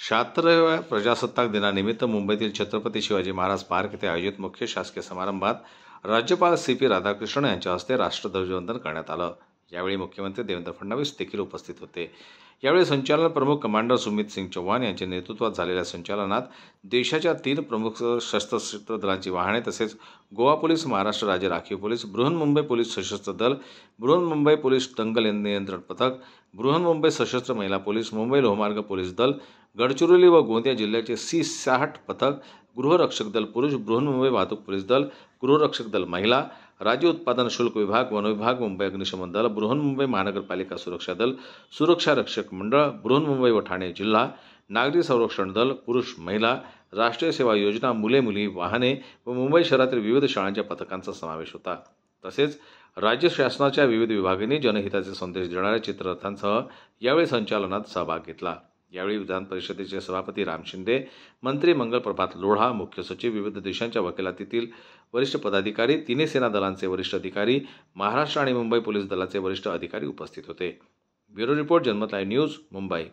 76व्या प्रजासत्ताक दिनानिमित्त मुंबईतील छत्रपती शिवाजी महाराज पार्क येथे आयोजित मुख्य शासकीय समारंभात राज्यपाल सी.पी. राधाकृष्णन यांच्या हस्ते राष्ट्रध्वजवंदन करण्यात आलं। यावेळी मुख्यमंत्री देवेंद्र फडणवीस देखील उपस्थित होते। यावेळी संचालन प्रमुख कमांडर सुमित सिंग चौहान यांच्या नेतृत्वात झालेल्या संचालनात देशाच्या 3 प्रमुख सशस्त्र दलांची वाहने तसेच गोवा पोलीस, महाराष्ट्र राज्य राखीव पोलीस, बृहन्मुंबई पोलीस सशस्त्र दल, बृहन्मुंबई पोलीस दंगल नियंत्रण पथक, बृहन्मुंबई सशस्त्र महिला पोलीस, मुंबई लोहमार्ग पोलीस दल, गडचिरोली व गोंदिया जिल्ह्याचे C60 पथक, गृहरक्षक दल पुरुष, बृहन्मुंबई वाहतूक पोलीस दल, गृहरक्षक दल महिला, राज्य उत्पादन शुल्क विभाग, वन विभाग, मुंबई अग्निशमन दल, बृहन्मुंबई महानगरपालिका सुरक्षा दल, सुरक्षा रक्षक मंडळ, बृहन्मुंबई व ठाणे जिल्हा, नागरी संरक्षण दल, पुरुष महिला, राष्ट्रीय सेवा योजना, मुले-मुली वाहने व मुंबई शहरातील विविध शाळांच्या पथकांचा समावेश होता। तसेच राज्य शासनाच्या विविध विभागांनी जनहिताचे संदेश देणाऱ्या चित्ररथांसह यावेळी संचालनात सहभाग घेतला। यावेळी विधान परिषदेचे सभापती राम शिंदे, मंत्री मंगल प्रभात लोढा, मुख्य सचिव, विविध देशांच्या वकिलातीतील वरिष्ठ पदाधिकारी, तिन्ही सेना दलांचे वरिष्ठ अधिकारी, महाराष्ट्र आणि मुंबई पोलीस दलाचे वरिष्ठ अधिकारी उपस्थित होते। ब्युरो रिपोर्ट, जनमत लाईव्ह न्यूज, मुंबई।